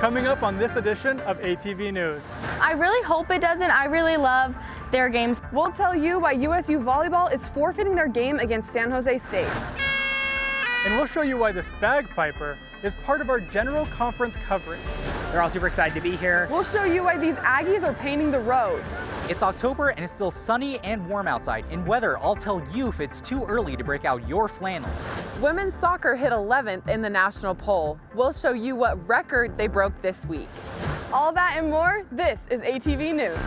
Coming up on this edition of ATV News. I really hope it doesn't. I really love their games. We'll tell you why USU Volleyball is forfeiting their game against San Jose State. And we'll show you why this bagpiper is part of our general conference coverage. They're all super excited to be here. We'll show you why these Aggies are painting the road. It's October and it's still sunny and warm outside. In weather, I'll tell you if it's too early to break out your flannels. Women's soccer hit 11th in the national poll. We'll show you what record they broke this week. All that and more, this is ATV News.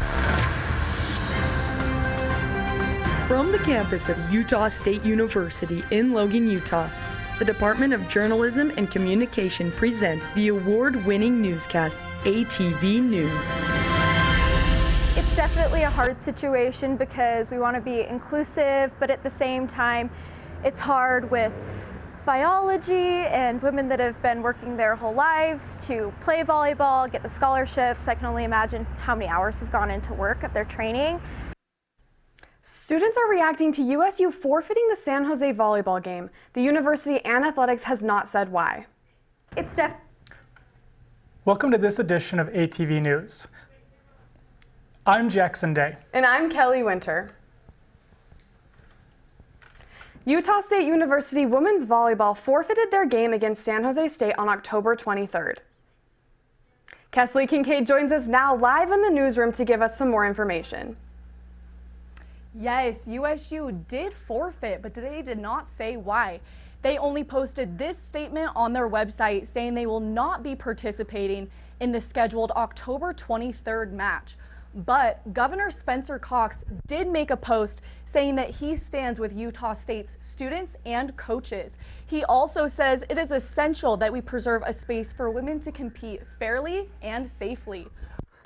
From the campus of Utah State University in Logan, Utah, the Department of Journalism and Communication presents the award-winning newscast, ATV News. It's definitely a hard situation because we want to be inclusive, but at the same time, it's hard with biology and women that have been working their whole lives to play volleyball, get the scholarships. I can only imagine how many hours have gone into work of their training. Students are reacting to USU forfeiting the San Jose volleyball game. The university and athletics has not said why. Welcome to this edition of ATV News. I'm Jackson Day. And I'm Kelly Winter. Utah State University women's volleyball forfeited their game against San Jose State on October 23rd. Kaylee Kincaid joins us now live in the newsroom to give us some more information. Yes, USU did forfeit, but they did not say why. They only posted this statement on their website saying they will not be participating in the scheduled October 23rd match. But Governor Spencer Cox did make a post saying that he stands with Utah State's students and coaches. He also says it is essential that we preserve a space for women to compete fairly and safely.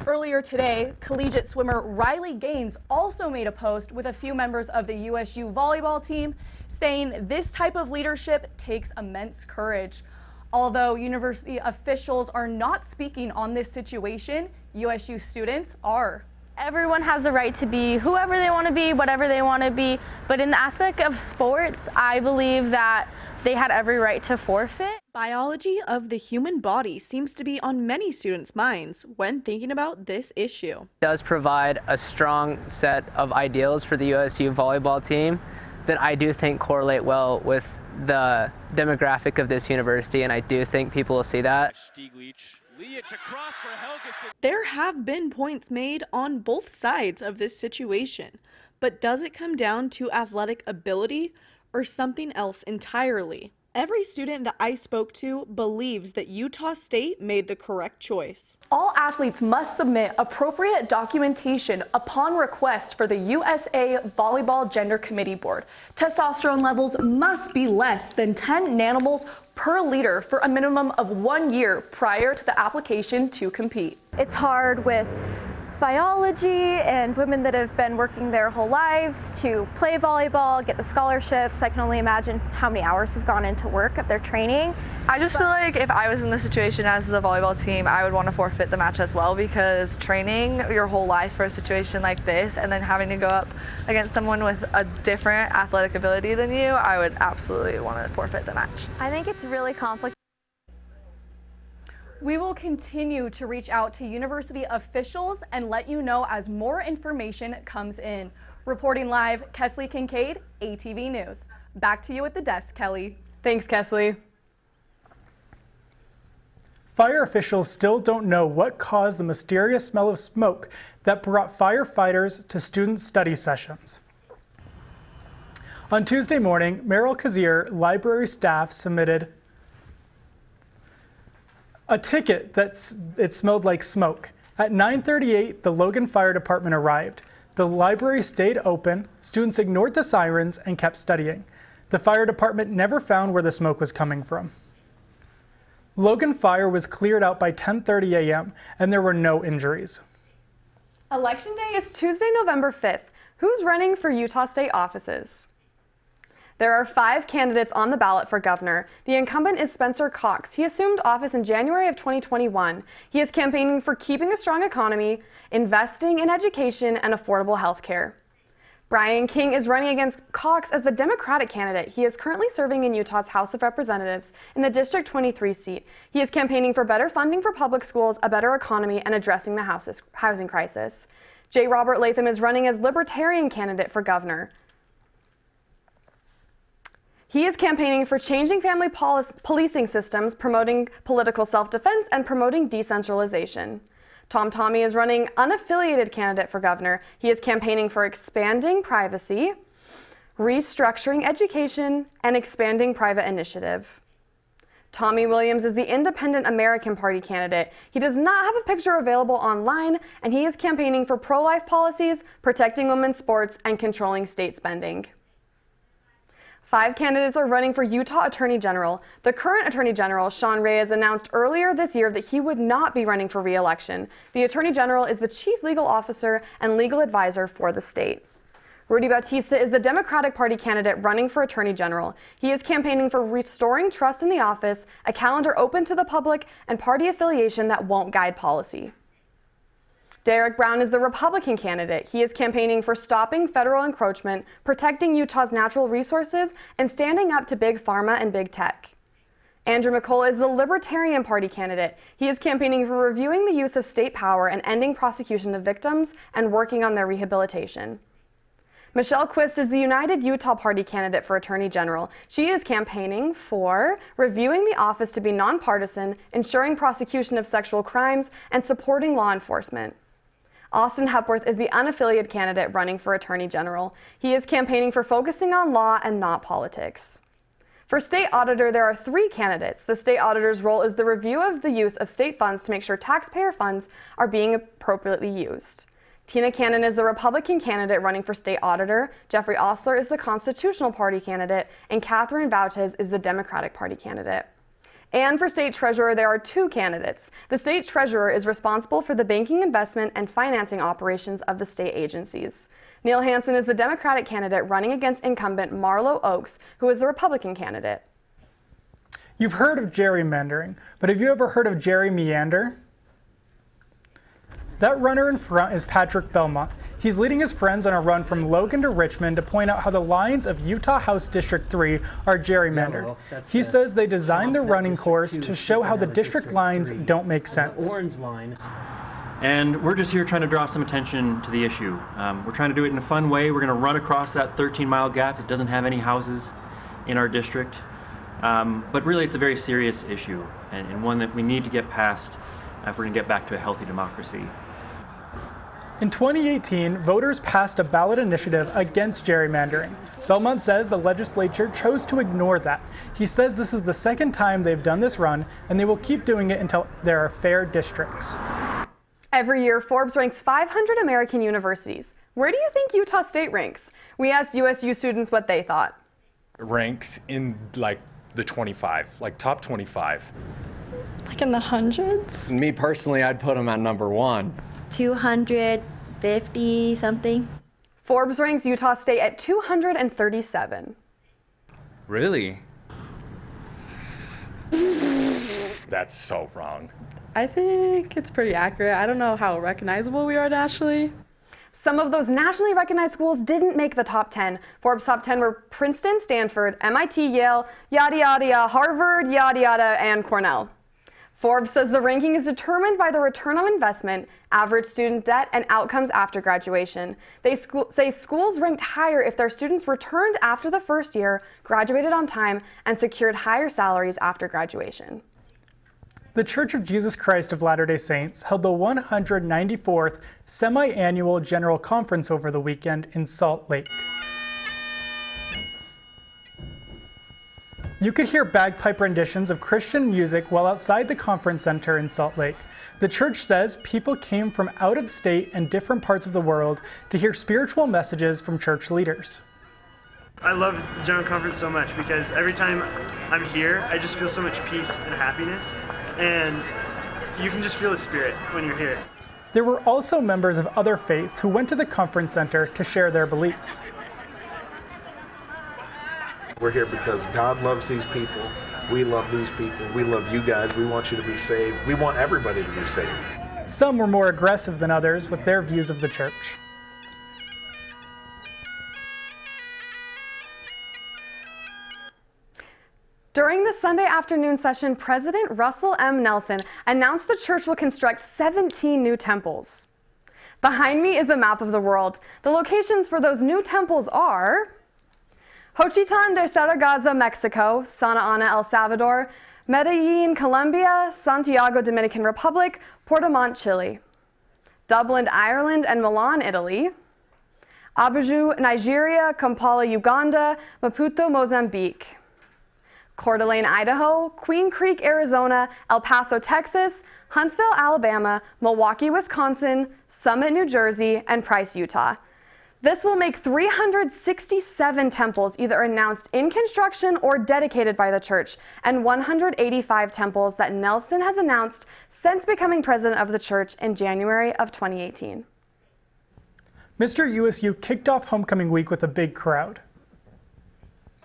Earlier today, collegiate swimmer Riley Gaines also made a post with a few members of the USU volleyball team saying this type of leadership takes immense courage. Although university officials are not speaking on this situation, USU students are. Everyone has the right to be whoever they want to be, whatever they want to be. But in the aspect of sports, I believe that they had every right to forfeit. Biology of the human body seems to be on many students' minds when thinking about this issue. It does provide a strong set of ideals for the USU volleyball team that I do think correlate well with the demographic of this university, and I do think people will see that. There have been points made on both sides of this situation, but does it come down to athletic ability or something else entirely? Every student that I spoke to believes that Utah State made the correct choice. All athletes must submit appropriate documentation upon request for the USA Volleyball Gender Committee Board. Testosterone levels must be less than 10 nanomoles per liter for a minimum of 1 year prior to the application to compete. It's hard with biology and women that have been working their whole lives to play volleyball, get the scholarships. I can only imagine how many hours have gone into work of their training. I just feel like if I was in the situation as the volleyball team, I would want to forfeit the match as well, because training your whole life for a situation like this and then having to go up against someone with a different athletic ability than you, I would absolutely want to forfeit the match. I think it's really complicated. We will continue to reach out to university officials and let you know as more information comes in. Reporting live, Kaylee Kincaid, ATV News. Back to you at the desk, Kelly. Thanks, Kaylee. Fire officials still don't know what caused the mysterious smell of smoke that brought firefighters to student study sessions. On Tuesday morning, Merrill Kazir library staff submitted a ticket that it smelled like smoke. At 9:38, the Logan Fire Department arrived. The library stayed open, students ignored the sirens, and kept studying. The fire department never found where the smoke was coming from. Logan Fire was cleared out by 10:30 a.m., and there were no injuries. Election Day is Tuesday, November 5th. Who's running for Utah State offices? There are 5 candidates on the ballot for governor. The incumbent is Spencer Cox. He assumed office in January of 2021. He is campaigning for keeping a strong economy, investing in education, and affordable health care. Brian King is running against Cox as the Democratic candidate. He is currently serving in Utah's House of Representatives in the District 23 seat. He is campaigning for better funding for public schools, a better economy, and addressing the housing crisis. J. Robert Latham is running as Libertarian candidate for governor. He is campaigning for changing family policing systems, promoting political self-defense, and promoting decentralization. Tom Tommy is running unaffiliated candidate for governor. He is campaigning for expanding privacy, restructuring education, and expanding private initiative. Tommy Williams is the Independent American Party candidate. He does not have a picture available online, and he is campaigning for pro-life policies, protecting women's sports, and controlling state spending. 5 candidates are running for Utah Attorney General. The current Attorney General, Sean Reyes, announced earlier this year that he would not be running for re-election. The Attorney General is the chief legal officer and legal advisor for the state. Rudy Bautista is the Democratic Party candidate running for Attorney General. He is campaigning for restoring trust in the office, a calendar open to the public, and party affiliation that won't guide policy. Derek Brown is the Republican candidate. He is campaigning for stopping federal encroachment, protecting Utah's natural resources, and standing up to big pharma and big tech. Andrew McCullough is the Libertarian Party candidate. He is campaigning for reviewing the use of state power and ending prosecution of victims and working on their rehabilitation. Michelle Quist is the United Utah Party candidate for Attorney General. She is campaigning for reviewing the office to be nonpartisan, ensuring prosecution of sexual crimes, and supporting law enforcement. Austin Hepworth is the unaffiliated candidate running for Attorney General. He is campaigning for focusing on law and not politics. For state auditor, there are 3 candidates. The state auditor's role is the review of the use of state funds to make sure taxpayer funds are being appropriately used. Tina Cannon is the Republican candidate running for state auditor. Jeffrey Osler is the Constitutional Party candidate, and Catherine Bautez is the Democratic Party candidate. And for state treasurer, there are 2 candidates. The state treasurer is responsible for the banking, investment, and financing operations of the state agencies. Neil Hansen is the Democratic candidate running against incumbent Marlo Oakes, who is the Republican candidate. You've heard of gerrymandering, but have you ever heard of Jerry Meander? That runner in front is Patrick Belmont. He's leading his friends on a run from Logan to Richmond to point out how the lines of Utah House District 3 are gerrymandered. He says they designed the running course to show how the district lines don't make sense. Orange line. And we're just here trying to draw some attention to the issue. We're trying to do it in a fun way. We're going to run across that 13-mile gap that doesn't have any houses in our district. But really, it's a very serious issue and one that we need to get past if we're going to get back to a healthy democracy. In 2018, voters passed a ballot initiative against gerrymandering. Belmont says the legislature chose to ignore that. He says this is the second time they've done this run, and they will keep doing it until there are fair districts. Every year, Forbes ranks 500 American universities. Where do you think Utah State ranks? We asked USU students what they thought. Ranked in like the 25, like top 25. Like in the hundreds? Me personally, I'd put them at number 1. 250 something. Forbes ranks Utah State at 237. Really? That's so wrong. I think it's pretty accurate. I don't know how recognizable we are nationally. Some of those nationally recognized schools didn't make the top 10. Forbes' top 10 were Princeton, Stanford, MIT, Yale, yada yada yada, Harvard, yada yada, and Cornell. Forbes says the ranking is determined by the return on investment, average student debt, and outcomes after graduation. They say schools ranked higher if their students returned after the first year, graduated on time, and secured higher salaries after graduation. The Church of Jesus Christ of Latter-day Saints held the 194th semi-annual General Conference over the weekend in Salt Lake. You could hear bagpipe renditions of Christian music while outside the conference center in Salt Lake. The church says people came from out of state and different parts of the world to hear spiritual messages from church leaders. I love the General Conference so much because every time I'm here, I just feel so much peace and happiness, and you can just feel the Spirit when you're here. There were also members of other faiths who went to the conference center to share their beliefs. We're here because God loves these people. We love these people. We love you guys. We want you to be saved. We want everybody to be saved. Some were more aggressive than others with their views of the church. Sunday afternoon session, President Russell M. Nelson announced the church will construct 17 new temples. Behind me is a map of the world. The locations for those new temples are Xochitán de Zaragoza, Mexico, Santa Ana, El Salvador, Medellin, Colombia, Santiago, Dominican Republic, Portimont, Chile, Dublin, Ireland, and Milan, Italy, Abuja, Nigeria, Kampala, Uganda, Maputo, Mozambique, Coeur d'Alene, Idaho, Queen Creek, Arizona, El Paso, Texas, Huntsville, Alabama, Milwaukee, Wisconsin, Summit, New Jersey, and Price, Utah. This will make 367 temples either announced in construction or dedicated by the church, and 185 temples that Nelson has announced since becoming president of the church in January of 2018. Mr. USU kicked off homecoming week with a big crowd.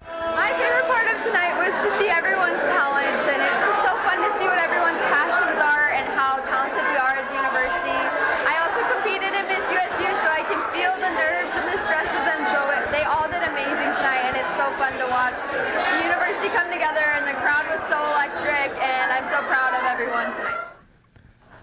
My favorite part of tonight was to see everyone's talents, and it's just so fun to see what everyone's passions are and how talented we are as a university. I also competed in Miss USU, so I can feel the nerves and the stress of them, so they all did amazing tonight, and it's so fun to watch the university come together, and the crowd was so electric, and I'm so proud of everyone tonight.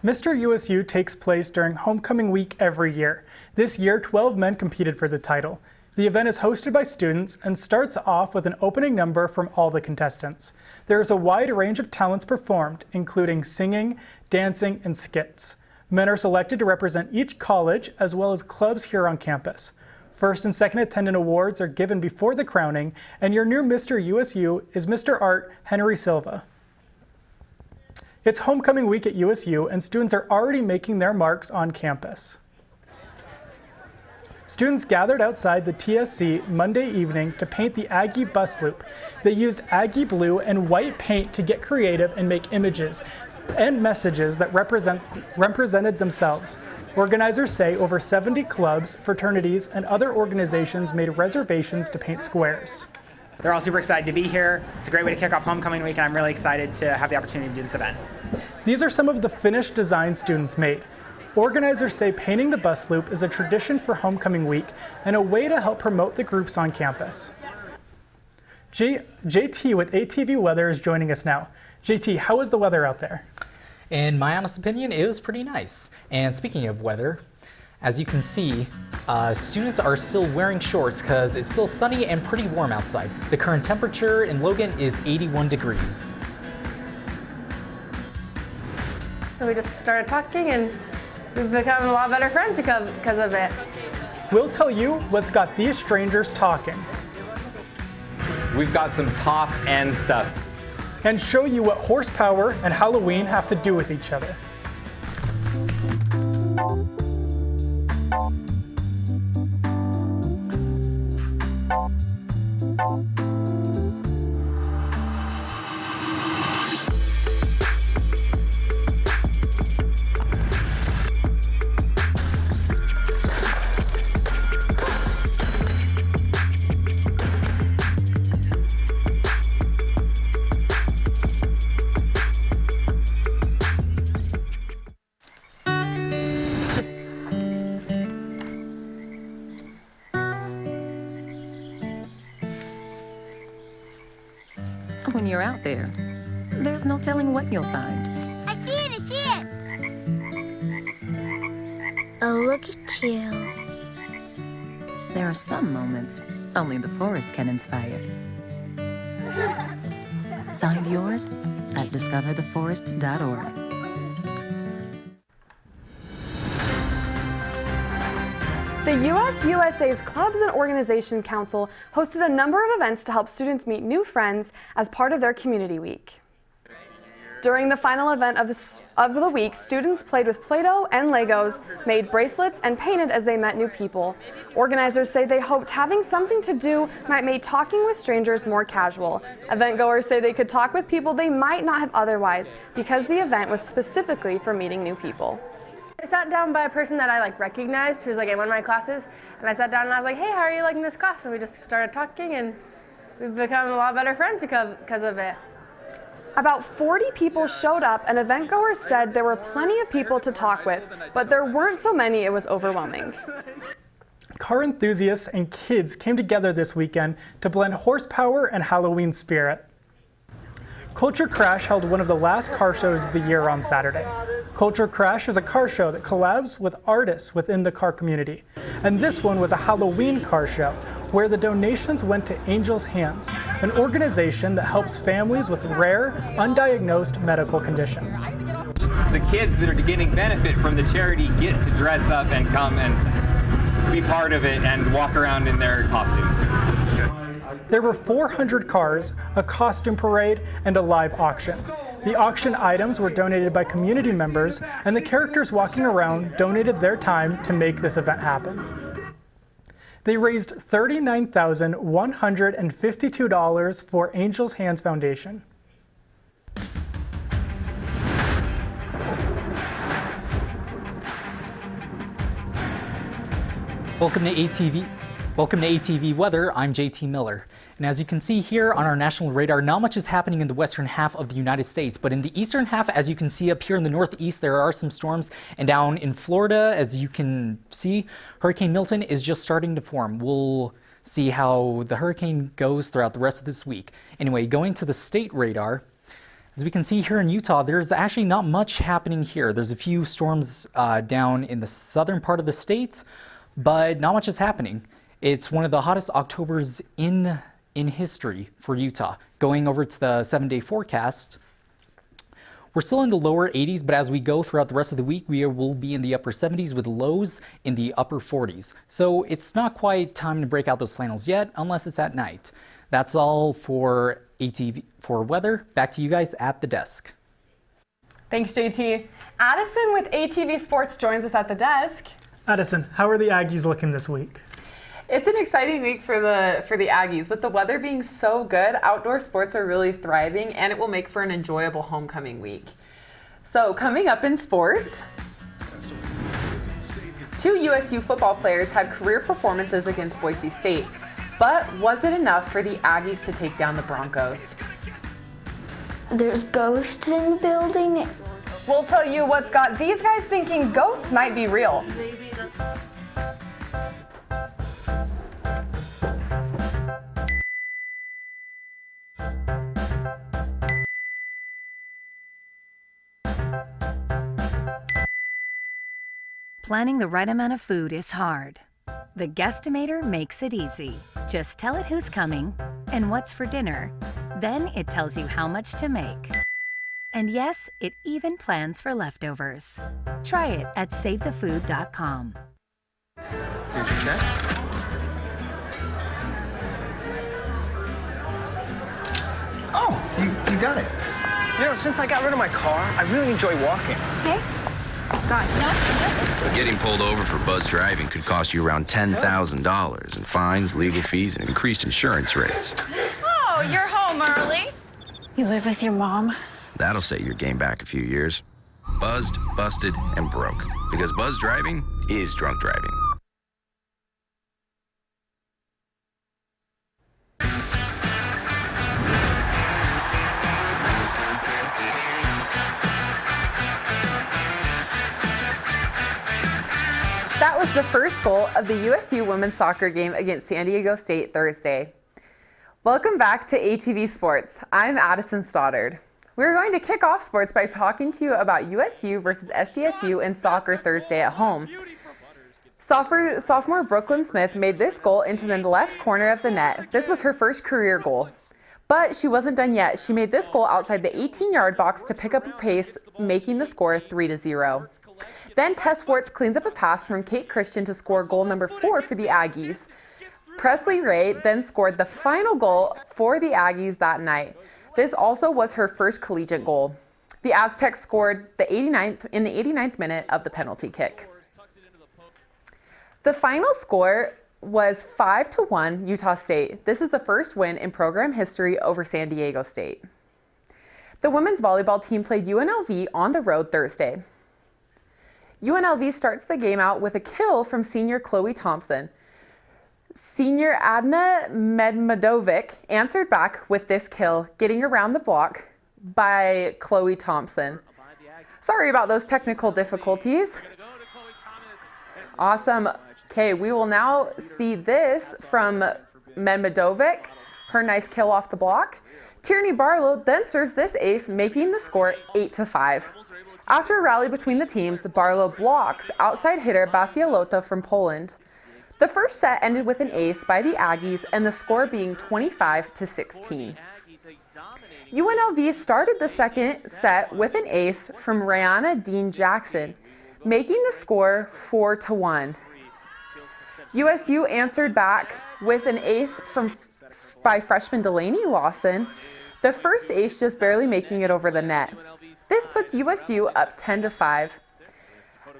Mr. USU takes place during homecoming week every year. This year, 12 men competed for the title. The event is hosted by students and starts off with an opening number from all the contestants. There is a wide range of talents performed, including singing, dancing, and skits. Men are selected to represent each college as well as clubs here on campus. First and second attendant awards are given before the crowning, and your new Mr. USU is Mr. Art Henry Silva. It's homecoming week at USU, and students are already making their marks on campus. Students gathered outside the TSC Monday evening to paint the Aggie bus loop. They used Aggie blue and white paint to get creative and make images and messages that represented themselves. Organizers say over 70 clubs, fraternities, and other organizations made reservations to paint squares. They're all super excited to be here. It's a great way to kick off homecoming week, and I'm really excited to have the opportunity to do this event. These are some of the finished designs students made. Organizers say painting the bus loop is a tradition for homecoming week and a way to help promote the groups on campus. JT with ATV Weather is joining us now. JT, how is the weather out there? In my honest opinion, it was pretty nice. And speaking of weather, as you can see, students are still wearing shorts because it's still sunny and pretty warm outside. The current temperature in Logan is 81 degrees. So we just started talking, and we've become a lot better friends because of it. We'll tell you what's got these strangers talking. We've got some top-end stuff. And show you what horsepower and Halloween have to do with each other. When you're out there, there's no telling what you'll find. I see it, I see it! Oh, look at you. There are some moments only the forest can inspire. Find yours at discovertheforest.org. The USUSA's Clubs and Organization Council hosted a number of events to help students meet new friends as part of their community week. During the final event of the week, students played with Play-Doh and Legos, made bracelets, and painted as they met new people. Organizers say they hoped having something to do might make talking with strangers more casual. Event-goers say they could talk with people they might not have otherwise because the event was specifically for meeting new people. I sat down by a person that I recognized who was in one of my classes, and I sat down and I was like, hey, how are you liking this class? And we just started talking, and we've become a lot better friends because of it. About 40 people showed up, and event-goers said there were plenty of people to talk with, but there weren't so many it was overwhelming. Car enthusiasts and kids came together this weekend to blend horsepower and Halloween spirit. Culture Crash held one of the last car shows of the year on Saturday. Culture Crash is a car show that collabs with artists within the car community. And this one was a Halloween car show where the donations went to Angel's Hands, an organization that helps families with rare, undiagnosed medical conditions. The kids that are getting benefit from the charity get to dress up and come and be part of it and walk around in their costumes. There were 400 cars, a costume parade, and a live auction. The auction items were donated by community members, and the characters walking around donated their time to make this event happen. They raised $39,152 for Angel's Hands Foundation. Welcome to ATV Weather. I'm JT Miller. And as you can see here on our national radar, not much is happening in the western half of the United States, but in the eastern half, as you can see up here in the northeast, there are some storms. And down in Florida, as you can see, Hurricane Milton is just starting to form. We'll see how the hurricane goes throughout the rest of this week. Anyway, going to the state radar, as we can see here in Utah, there's actually not much happening here. There's a few storms down in the southern part of the state, but not much is happening. It's one of the hottest Octobers in history for Utah. Going over to the 7-day forecast, we're still in the lower 80s, but as we go throughout the rest of the week, we will be in the upper 70s with lows in the upper 40s. So it's not quite time to break out those flannels yet, unless it's at night. That's all for ATV for weather. Back to you guys at the desk. Thanks, JT. Addison with ATV Sports joins us at the desk. Addison, how are the Aggies looking this week? It's an exciting week for the Aggies. With the weather being so good, outdoor sports are really thriving, and it will make for an enjoyable homecoming week. So coming up in sports, 2 USU football players had career performances against Boise State, but was it enough for the Aggies to take down the Broncos? There's ghosts in the building. We'll tell you what's got these guys thinking ghosts might be real. Planning the right amount of food is hard. The Guestimator makes it easy. Just tell it who's coming and what's for dinner. Then it tells you how much to make. And yes, it even plans for leftovers. Try it at savethefood.com. Here's your check. Oh, you got it. You know, since I got rid of my car, I really enjoy walking. Okay. Got it. Getting pulled over for buzz driving could cost you around $10,000 in fines, legal fees, and increased insurance rates. Oh, you're home early. You live with your mom? That'll set your game back a few years. Buzzed, busted, and broke. Because buzz driving is drunk driving. That was the first goal of the USU women's soccer game against San Diego State Thursday. Welcome back to ATV Sports. I'm Addison Stoddard. We're going to kick off sports by talking to you about USU versus SDSU in soccer Thursday at home. Sophomore Brooklyn Smith made this goal into the left corner of the net. This was her first career goal. But she wasn't done yet. She made this goal outside the 18-yard box to pick up a pace, making the score 3-0. Then Tess Swartz cleans up a pass from Kate Christian to score goal number 4 for the Aggies. Presley Ray then scored the final goal for the Aggies that night. This also was her first collegiate goal. The Aztecs scored in the 89th minute of the penalty kick. The final score was 5-1 Utah State. This is the first win in program history over San Diego State. The women's volleyball team played UNLV on the road Thursday. UNLV starts the game out with a kill from senior Chloe Thompson. Senior Adna Medmadovic answered back with this kill, getting around the block by Chloe Thompson. Sorry about those technical difficulties. Awesome. Okay, we will now see this from Medmadovic, her nice kill off the block. Tierney Barlow then serves this ace, making the score 8-5. After a rally between the teams, Barlow blocks outside hitter Basialota from Poland. The first set ended with an ace by the Aggies and the score being 25-16. UNLV started the second set with an ace from Rihanna Dean Jackson, making the score 4-1. USU answered back with an ace by freshman Delaney Lawson, the first ace just barely making it over the net. This puts USU up 10-5.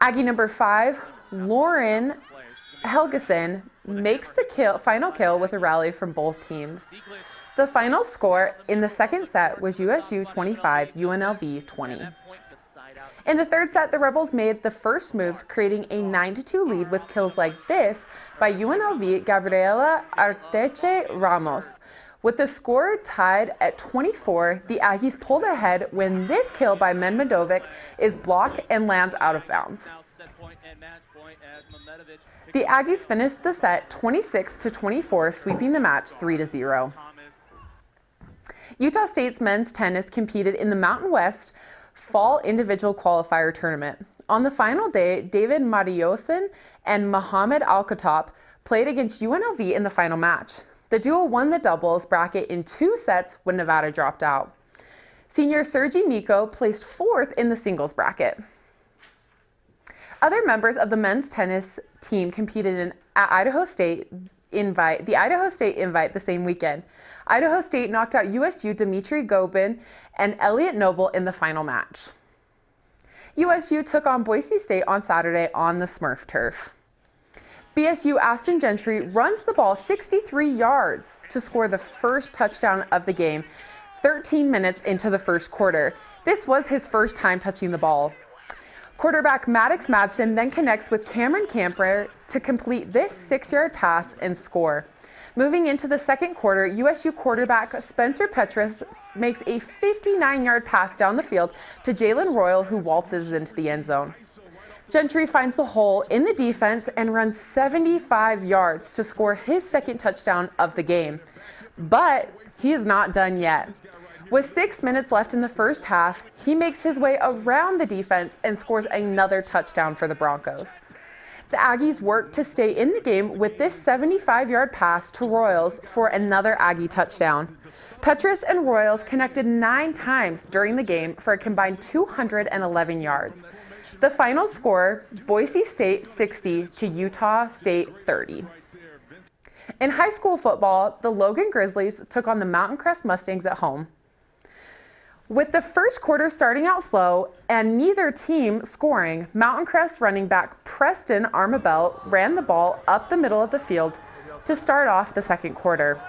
Aggie number 5, Lauren Helgeson, makes the final kill with a rally from both teams. The final score in the second set was USU 25, UNLV 20. In the third set, the Rebels made the first moves, creating a 9-2 lead with kills like this by UNLV Gabriela Arteche Ramos. With the score tied at 24, the Aggies pulled ahead when this kill by Medvedovic is blocked and lands out of bounds. The Aggies finished the set 26-24, sweeping the match 3-0. Utah State's men's tennis competed in the Mountain West Fall Individual Qualifier Tournament. On the final day, David Mariosin and Mohamed Al-Khattab played against UNLV in the final match. The duo won the doubles bracket in 2 sets when Nevada dropped out. Senior Sergi Miko placed 4th in the singles bracket. Other members of the men's tennis team competed in Idaho State Invite the same weekend. Idaho State knocked out USU Dmitry Gobin and Elliot Noble in the final match. USU took on Boise State on Saturday on the Smurf turf. BSU Aston Gentry runs the ball 63 yards to score the first touchdown of the game 13 minutes into the first quarter. This was his first time touching the ball. Quarterback Maddox Madsen then connects with Cameron Camper to complete this 6-yard pass and score. Moving into the second quarter, USU quarterback Spencer Petrus makes a 59-yard pass down the field to Jalen Royal, who waltzes into the end zone. Gentry finds the hole in the defense and runs 75 yards to score his second touchdown of the game. But he is not done yet. With 6 minutes left in the first half, he makes his way around the defense and scores another touchdown for the Broncos. The Aggies work to stay in the game with this 75-yard pass to Royals for another Aggie touchdown. Petrus and Royals connected 9 times during the game for a combined 211 yards. The final score, Boise State 60 to Utah State 30. In high school football, the Logan Grizzlies took on the Mountain Crest Mustangs at home. With the first quarter starting out slow and neither team scoring, Mountain Crest running back Preston Armabell ran the ball up the middle of the field to start off the second quarter.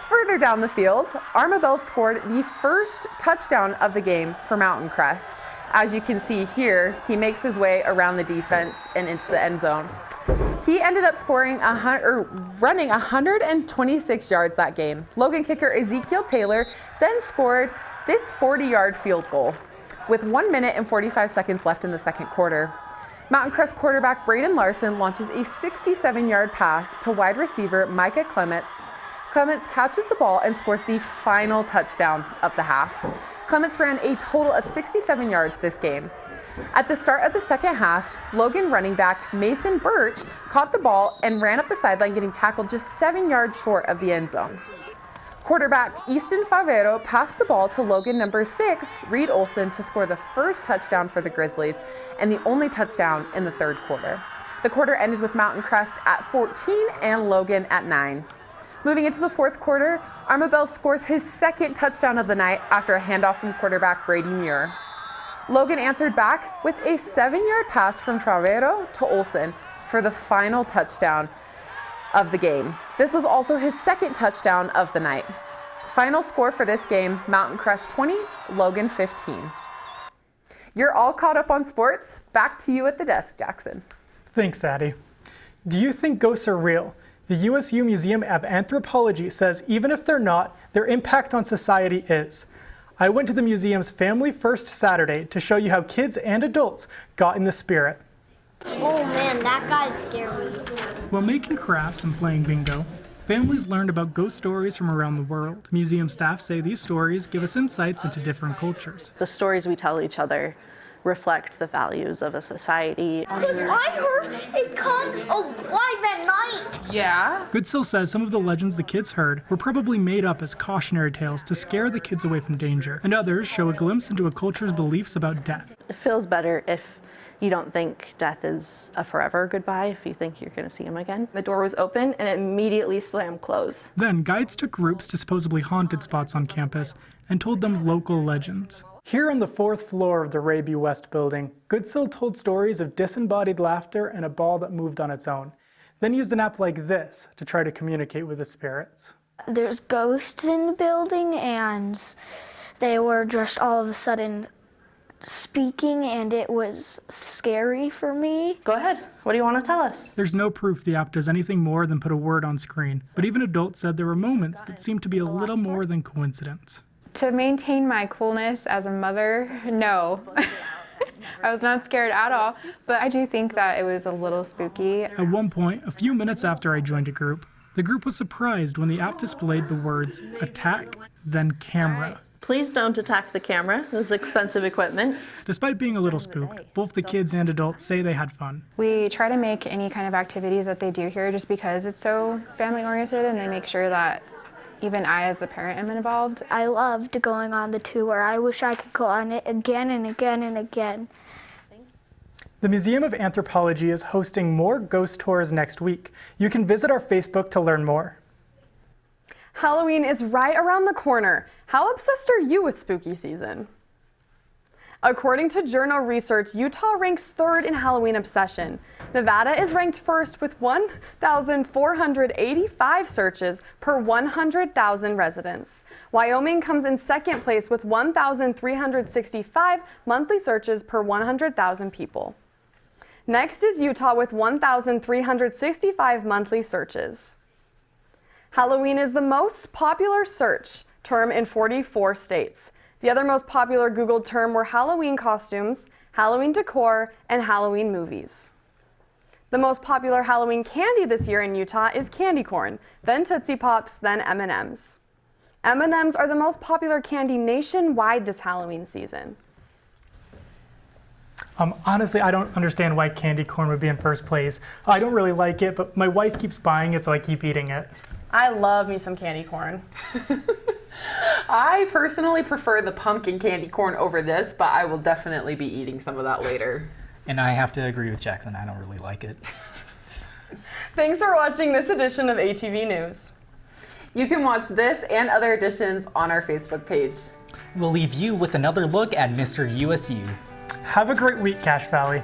Further down the field, Armabell scored the first touchdown of the game for Mountain Crest. As you can see here, he makes his way around the defense and into the end zone. He ended up running 126 yards that game. Logan kicker Ezekiel Taylor then scored this 40-yard field goal with 1 minute and 45 seconds left in the second quarter. Mountain Crest quarterback Braden Larson launches a 67-yard pass to wide receiver Micah Clements. Clements catches the ball and scores the final touchdown of the half. Clements ran a total of 67 yards this game. At the start of the second half, Logan running back Mason Birch caught the ball and ran up the sideline, getting tackled just 7 yards short of the end zone. Quarterback Easton Favero passed the ball to Logan number 6, Reed Olson, to score the first touchdown for the Grizzlies and the only touchdown in the third quarter. The quarter ended with Mountain Crest at 14 and Logan at 9. Moving into the fourth quarter, Armabell scores his second touchdown of the night after a handoff from quarterback Brady Muir. Logan answered back with a 7-yard pass from Favero to Olson for the final touchdown of the game. This was also his second touchdown of the night. Final score for this game, Mountain Crest 20, Logan 15. You're all caught up on sports. Back to you at the desk, Jackson. Thanks, Addie. Do you think ghosts are real? The USU Museum of Anthropology says even if they're not, their impact on society is. I went to the museum's Family First Saturday to show you how kids and adults got in the spirit. Oh man, that guy's scary. While making crafts and playing bingo, Families learned about ghost stories from around the world. Museum staff say these stories give us insights into different cultures. The stories we tell each other reflect the values of a society. I heard it comes alive at night. Yeah? Goodsill says some of the legends the kids heard were probably made up as cautionary tales to scare the kids away from danger, and others show a glimpse into a culture's beliefs about death. It feels better if you don't think death is a forever goodbye, if you think you're going to see him again. The door was open and it immediately slammed closed. Then guides took groups to supposedly haunted spots on campus and told them local legends. Here on the 4th floor of the Rayby West building, Goodsill told stories of disembodied laughter and a ball that moved on its own, then used an app like this to try to communicate with the spirits. There's ghosts in the building and they were just all of a sudden speaking and it was scary for me. Go ahead, what do you want to tell us? There's no proof the app does anything more than put a word on screen, but even adults said there were moments that seemed to be a little more than coincidence. To maintain my coolness as a mother, no. I was not scared at all, but I do think that it was a little spooky. At one point, a few minutes after I joined a group, the group was surprised when the app displayed the words, attack, then camera. Please don't attack the camera, it's expensive equipment. Despite being a little spooked, both the kids and adults say they had fun. We try to make any kind of activities that they do here just because it's so family oriented, and they make sure that even I as the parent am involved. I loved going on the tour. I wish I could go on it again and again and again. The Museum of Anthropology is hosting more ghost tours next week. You can visit our Facebook to learn more. Halloween is right around the corner. How obsessed are you with spooky season? According to journal research, Utah ranks 3rd in Halloween obsession. Nevada is ranked 1st with 1,485 searches per 100,000 residents. Wyoming comes in 2nd place with 1,365 monthly searches per 100,000 people. Next is Utah with 1,365 monthly searches. Halloween is the most popular search term in 44 states. The other most popular Googled term were Halloween costumes, Halloween decor, and Halloween movies. The most popular Halloween candy this year in Utah is candy corn, then Tootsie Pops, then M&Ms. M&Ms are the most popular candy nationwide this Halloween season. Honestly, I don't understand why candy corn would be in 1st place. I don't really like it, but my wife keeps buying it, so I keep eating it. I love me some candy corn. I personally prefer the pumpkin candy corn over this, but I will definitely be eating some of that later. And I have to agree with Jackson, I don't really like it. Thanks for watching this edition of ATV News. You can watch this and other editions on our Facebook page. We'll leave you with another look at Mr. USU. Have a great week, Cache Valley.